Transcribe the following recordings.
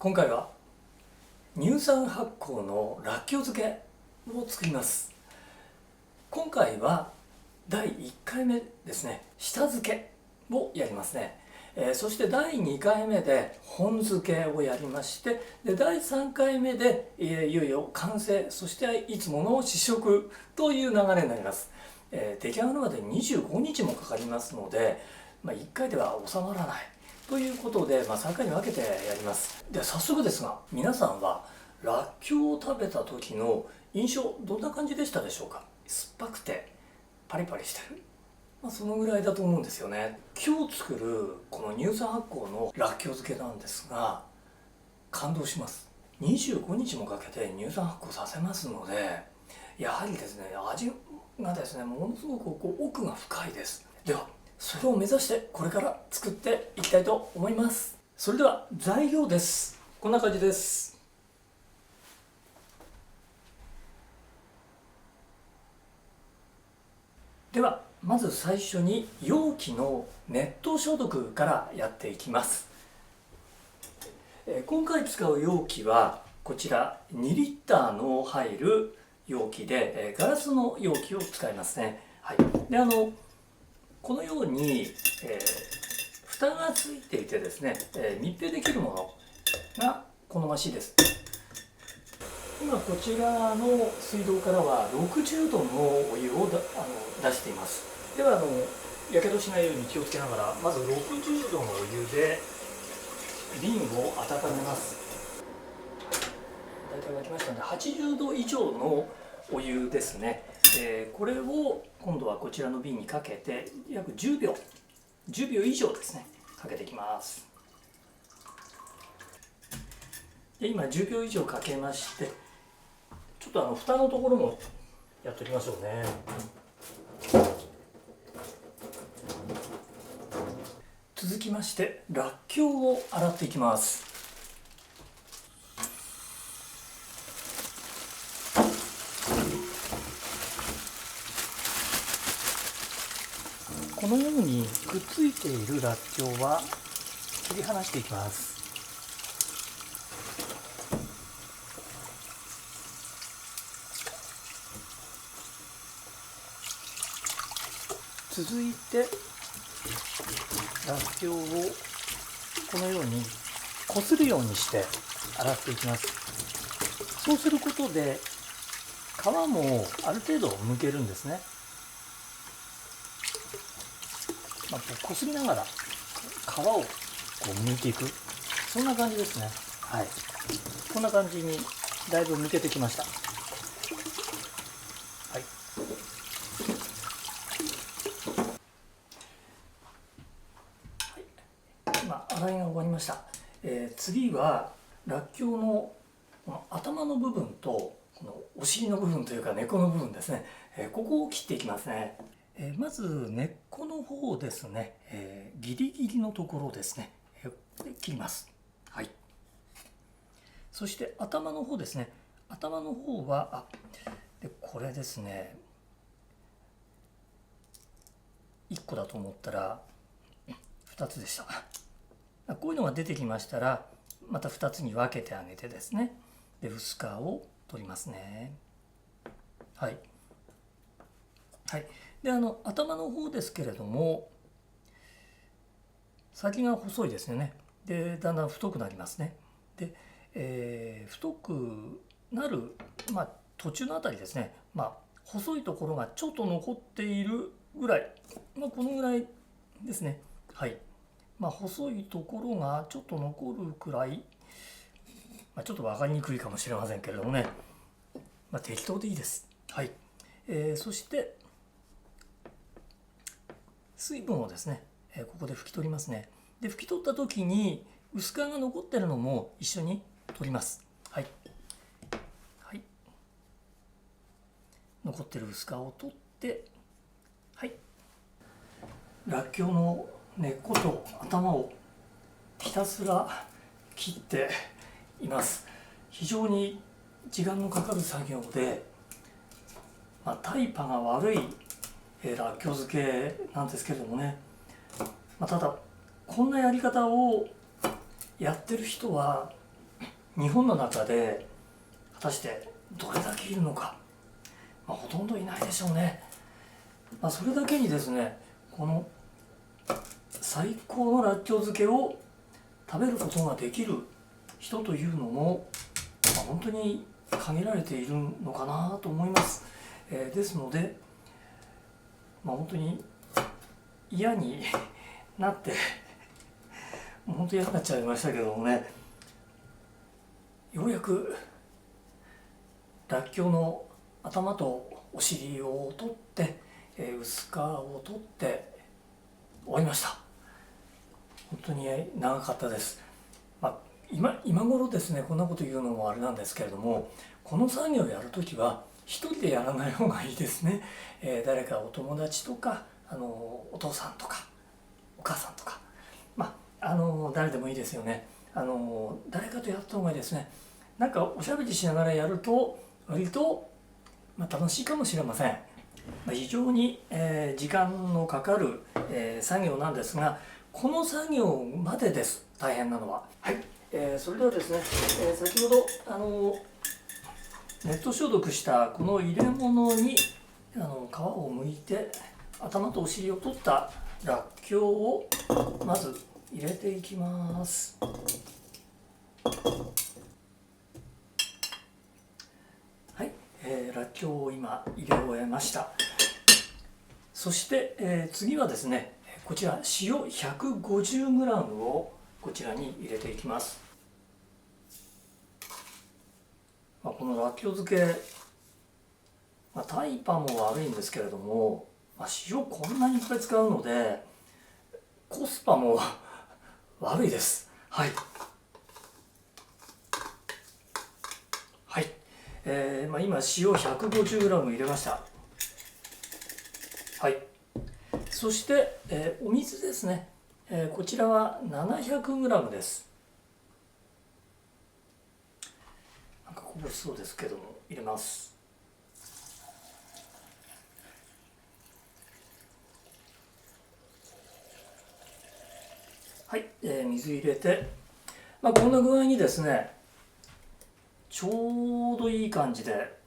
今回は乳酸発酵のらっきょう漬けを作ります。今回は第1回目ですね、下漬けをやりますね。そして第2回目で本漬けをやりまして、第3回目でいよいよ完成、そしていつもの試食という流れになります。出来上がるまで25日もかかりますので、1回では収まらないということで、3回に分けてやります。では早速ですが、皆さんはらっきょうを食べた時の印象どんな感じでしたでしょうか？酸っぱくてパリパリしてる、そのぐらいだと思うんですよね。今日作るこの乳酸発酵のらっきょう漬けなんですが、感動します。25日もかけて乳酸発酵させますので、やはりですね、味がですね、ものすごく奥が深いです。ではそれを目指してこれから作っていきたいと思います。それでは材料です。こんな感じです。ではまず最初に容器の熱湯消毒からやっていきます。今回使う容器はこちら2リッターの入る容器で、ガラスの容器を使いますね。はい、でこのように、蓋がついていてですね、密閉できるものが好ましいです。今こちらの水道からは60度のお湯を出しています。ではやけどしないように気をつけながら、まず60度のお湯で瓶を温めます。大体沸きましたので80度以上のお湯ですね。これを今度はこちらの瓶にかけて約10秒以上ですね、かけていきます。で今10秒以上かけまして、ちょっと蓋のところもやっておきましょうね。続きましてらっきょうを洗っていきます。このようにくっついているらっきょうは切り離していきます。続いてらっきょうをこのようにこするようにして洗っていきます。そうすることで皮もある程度剥けるんですね。こすりながら皮を剥いていく、そんな感じですね。はい、こんな感じにだいぶ剥けてきました。はい、今洗いが終わりました。次はらっきょうのこの頭の部分とこのお尻の部分というか根っこの部分ですね、ここを切っていきますね。まず根っこの方ですね、ギリギリのところですね、切ります。はい、そして頭の方ですね。頭の方はこれですね、1個だと思ったら2つでした。こういうのが出てきましたらまた2つに分けてあげてですね、で薄皮を取りますね。はい、はい、で頭の方ですけれども、先が細いですよね。でだんだん太くなりますね。で、太くなる、途中のあたりですね、細いところがちょっと残っているぐらい、このぐらいですね。はい、細いところがちょっと残るくらい、ちょっと分かりにくいかもしれませんけれどもね、適当でいいです。はい、そして水分をですね、ここで拭き取りますね。で拭き取った時に薄皮が残ってるのも一緒に取ります。はい、はい、残ってる薄皮を取って、はい、らっきょうの根っこと頭をひたすら切っています。非常に時間のかかる作業で、タイパが悪いらっきょう漬けなんですけれどもね、ただこんなやり方をやってる人は日本の中で果たしてどれだけいるのか、ほとんどいないでしょうね。それだけにですね、この最高のらっきょう漬けを食べることができる人というのも、本当に限られているのかなと思います。ですので、本当に嫌になってもう本当に嫌になっちゃいましたけどもね、ようやくらっきょうの頭とお尻を取って、薄皮を取って終わりました。本当に長かったです。今頃ですね、こんなこと言うのもあれなんですけれども、この作業をやるときは一人でやらない方がいいですね。誰かお友達とかお父さんとかお母さんとか、誰でもいいですよね。誰かとやった方がいいですね。なんかおしゃべりしながらやると割と、楽しいかもしれません。非常に、時間のかかる、作業なんですが、この作業までです、大変なのは。はい、それではですね、先ほどネット消毒したこの入れ物に皮を剥いて頭とお尻を取ったらっきょうをまず入れていきます。はい、らっきょうを今入れ終えました。そして、次はですね、こちら塩 150g をこちらに入れていきます。このらっきょう漬け、タイパも悪いんですけれども、塩こんなにいっぱい使うのでコスパも悪いです。はい、はい、今塩 150g 入れました。はい、そして、お水ですね、こちらは 700g です。なんかこぼしそうですけども入れます。はい、水入れて、こんな具合にですね、ちょうどいい感じで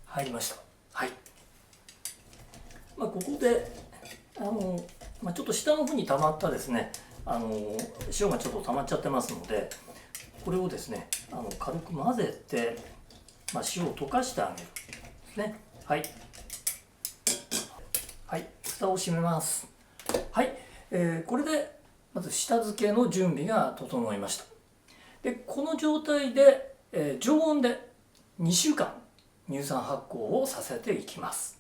入りました。はい、ここでちょっと下の方に溜まったですね、塩がちょっと溜まっちゃってますので、これをですね軽く混ぜて、塩を溶かしてあげるですね。はい、はい、蓋を閉めます。はい、これでまず下漬けの準備が整いました。でこの状態で、常温で2週間乳酸発酵をさせていきます。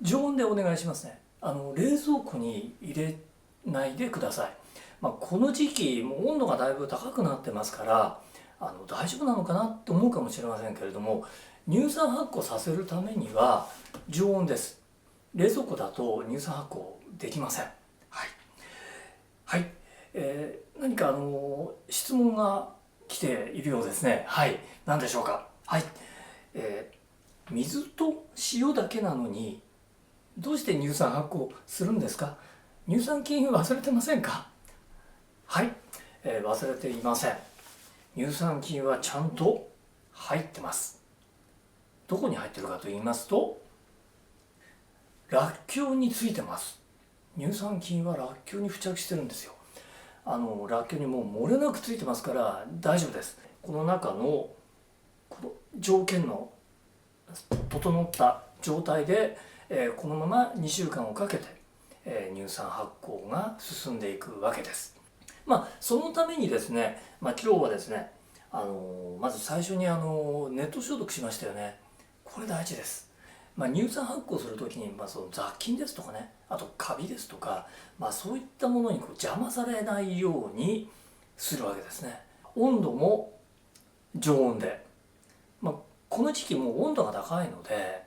常温でお願いしますね。冷蔵庫に入れないでください。この時期もう温度がだいぶ高くなってますから大丈夫なのかなって思うかもしれませんけれども、乳酸発酵させるためには常温です。冷蔵庫だと乳酸発酵できません。はい、はい、何か質問が来ているようですね。はい、何でしょうか。はい、水と塩だけなのにどうして乳酸発酵するんですか。乳酸菌忘れてませんか。はい、忘れていません。乳酸菌はちゃんと入ってます。どこに入ってるかと言いますと、らっきょうについてます。乳酸菌はらっきょうに付着してるんですよ。らっきょうにもう漏れなくついてますから大丈夫です。この中のこの条件の整った状態で、このまま2週間をかけて、乳酸発酵が進んでいくわけです。そのためにですね、今日はですね、まず最初にネット消毒しましたよね。これ大事です。乳酸発酵する時に、その雑菌ですとかね、あとカビですとか、そういったものに邪魔されないようにするわけですね。温度も常温で、この時期もう温度が高いので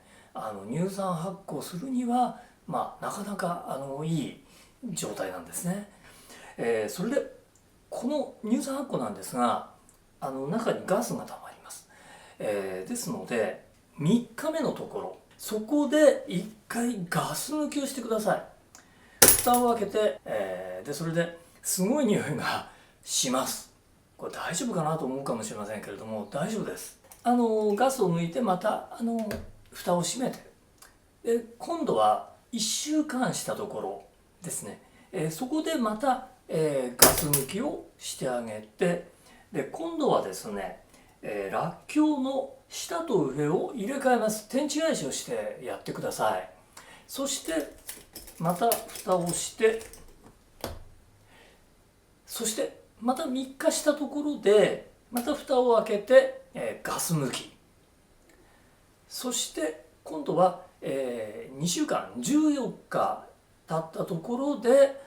乳酸発酵するには、なかなかいい状態なんですね。それでこの乳酸発酵なんですが中にガスがたまります。ですので3日目のところ、そこで1回ガス抜きをしてください。蓋を開けて、でそれですごい匂いがします。これ大丈夫かなと思うかもしれませんけれども、大丈夫です。ガスを抜いて、また蓋を閉めて、で今度は1週間したところですね、そこでまた、ガス抜きをしてあげて、で今度はですね、らっきょうの下と上を入れ替えます。天地返しをしてやってください。そしてまた蓋をして、そしてまた3日したところでまた蓋を開けて、ガス抜き。そして今度は、2週間14日経ったところで、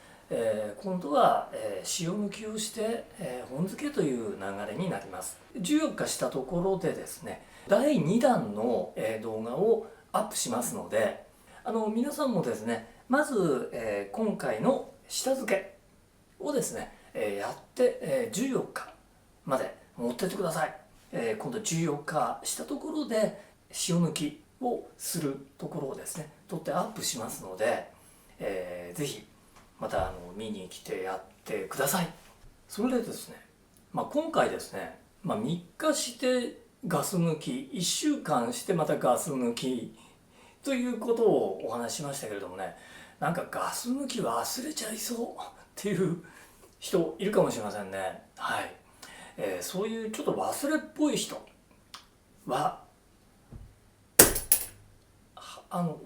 今度は、塩抜きをして、本漬けという流れになります。14日したところでですね、第2弾の、動画をアップしますので、皆さんもですね、まず、今回の下漬けをですね、やって、14日まで持ってってください。今度14日したところで塩抜きをするところをですね、撮ってアップしますので、ぜひまた見に来てやってください。それでですね、今回ですね、3日してガス抜き、1週間してまたガス抜きということをお話ししましたけれどもね、なんかガス抜き忘れちゃいそうっていう人いるかもしれませんね。はい、そういうちょっと忘れっぽい人は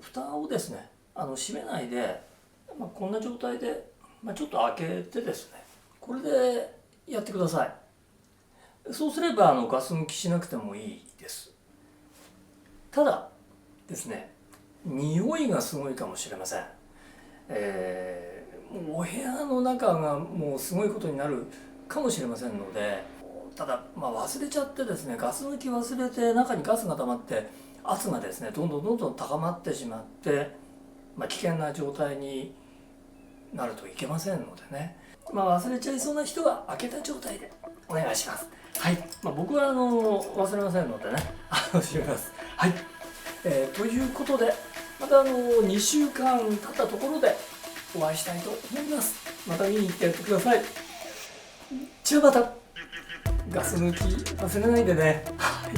蓋をですね閉めないで、こんな状態で、ちょっと開けてですね、これでやってください。そうすればガス抜きしなくてもいいです。ただですね、匂いがすごいかもしれません。もうお部屋の中がもうすごいことになるかもしれませんので、ただ忘れちゃってですね、ガス抜き忘れて中にガスが溜まって圧がですねどんどん高まってしまって、危険な状態になるといけませんのでね、忘れちゃいそうな人は開けた状態でお願いします。はい、僕は忘れませんのでね閉めます。はい、ということで、また2週間経ったところでお会いしたいと思います。また見に行ってやってください。じゃあまた。ガス抜き忘れないでね。はい。